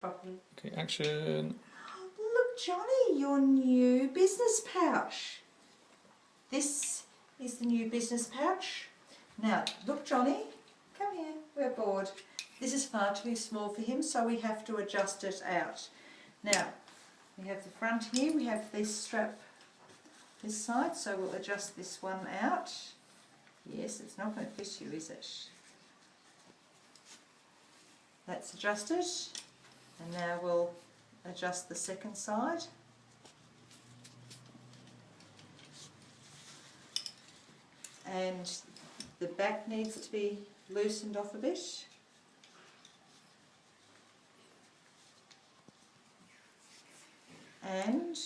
properly. Okay, action. Look, Johnny, your new business pouch. This is the new business pouch. Now, look, Johnny, come here, we're bored. This is far too small for him, so we have to adjust it out. Now, we have the front here, we have this strap this side, so we'll adjust this one out. Yes, it's not going to fit you, is it? That's adjusted, and now we'll adjust the second side. And the back needs to be loosened off a bit. And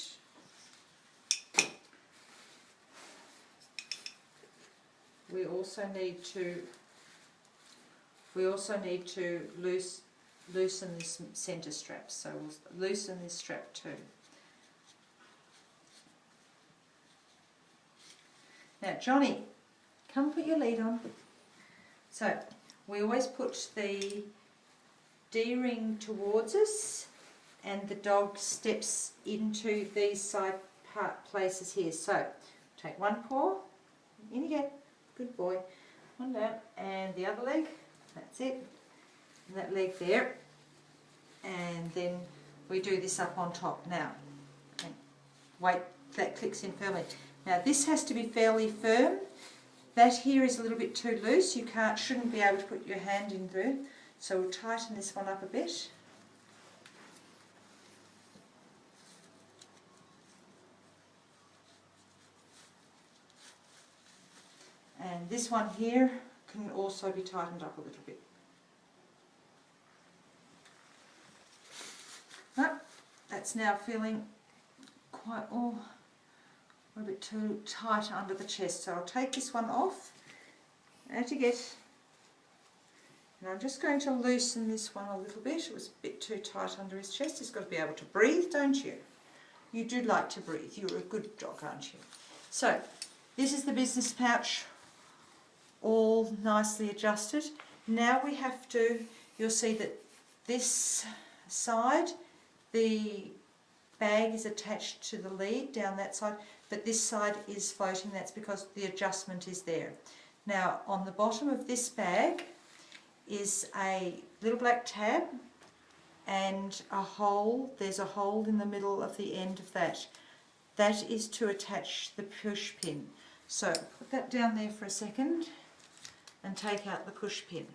we also need to loosen this centre strap, so we'll loosen this strap too. Now, Johnny, come put your lead on. So we always put the D-ring towards us, and the dog steps into these side places here. So take one paw, in you get, good boy, one down, and the other leg, that's it, and that leg there, and then we do this up on top. Now, okay, wait, that clicks in firmly. Now this has to be fairly firm. That here is a little bit too loose, you shouldn't be able to put your hand in there, so we'll tighten this one up a bit. And this one here can also be tightened up a little bit. No, that's now feeling quite a bit too tight under the chest. So I'll take this one off, as you get, and I'm just going to loosen this one a little bit. It was a bit too tight under his chest. He's got to be able to breathe, don't you? You do like to breathe. You're a good dog, aren't you? So this is the business pouch, all nicely adjusted. Now we have to, you'll see that this side, the bag is attached to the lead down that side, but this side is floating. That's because the adjustment is there. Now on the bottom of this bag is a little black tab and a hole. There's a hole in the middle of the end of that. That is to attach the push pin. So put that down there for a second and take out the push pin.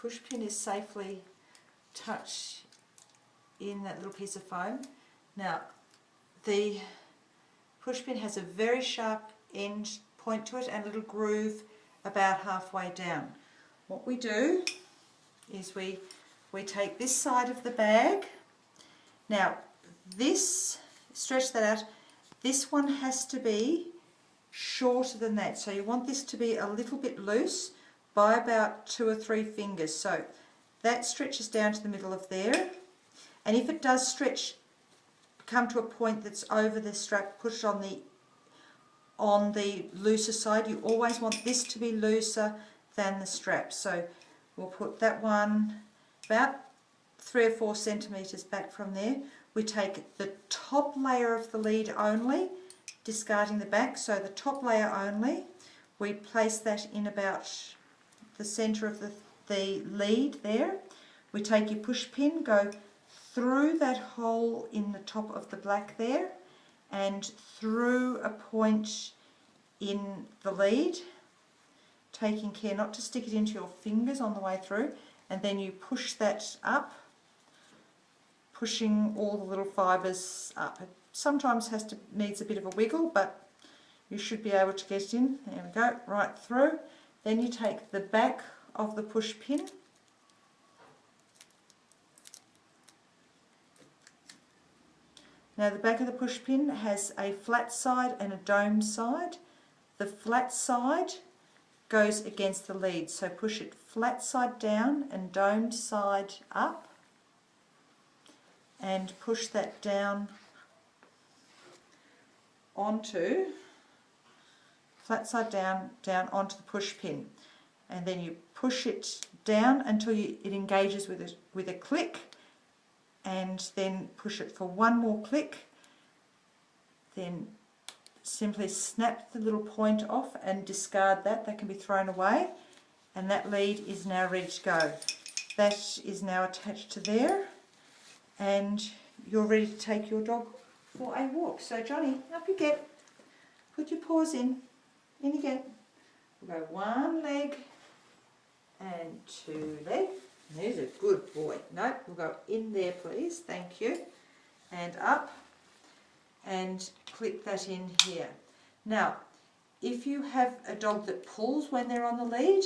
Push pin is safely tucked in that little piece of foam. Now the push pin has a very sharp end point to it and a little groove about halfway down. What we do is we take this side of the bag. Now this, stretch that out, this one has to be shorter than that, so you want this to be a little bit loose by about 2 or 3 fingers. So that stretches down to the middle of there, and if it does stretch, come to a point that's over the strap, put it on the looser side. You always want this to be looser than the strap. So we'll put that one about 3 or 4 centimetres back from there. We take the top layer of the lead only, discarding the back, so the top layer only. We place that in about the centre of the lead there. We take your push pin, go through that hole in the top of the black there and through a point in the lead, taking care not to stick it into your fingers on the way through, and then you push that up, pushing all the little fibres up. It sometimes needs a bit of a wiggle, but you should be able to get it in. There we go, right through. Then you take the back of the push pin, now the back of the push pin has a flat side and a domed side. The flat side goes against the lead, so push it flat side down and domed side up, and push that down onto, flat side down, down onto the push pin. And then you push it down until it engages with a click, and then push it for one more click. Then simply snap the little point off and discard that. That can be thrown away, and that lead is now ready to go. That is now attached to there, and you're ready to take your dog for a walk. So Johnny, up you get. Put your paws in again. We'll go one leg and two legs. There's a good boy. No, we'll go in there please, thank you. And up, and click that in here. Now, if you have a dog that pulls when they're on the lead,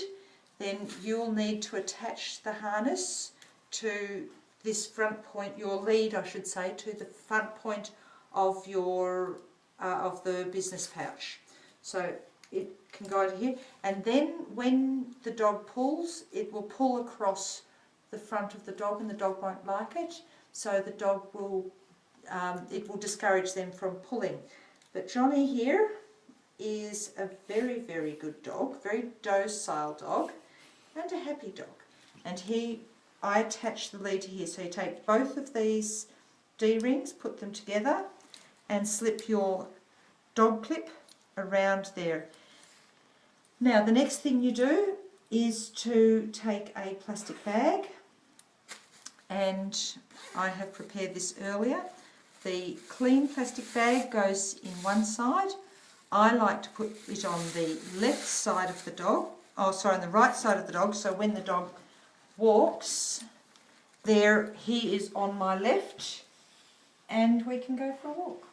then you'll need to attach the harness to this front point, your lead I should say, to the front point of your of the business pouch. So it can go to here, and then when the dog pulls, it will pull across the front of the dog, and the dog won't like it. So the dog will, it will discourage them from pulling. But Johnny here is a very, very good dog, very docile dog, and a happy dog. And I attach the lead to here. So you take both of these D-rings, put them together, and slip your dog clip around there. Now the next thing you do is to take a plastic bag, and I have prepared this earlier. The clean plastic bag goes in one side. I like to put it on the left side of the dog, on the right side of the dog, so when the dog walks, there he is on my left, and we can go for a walk.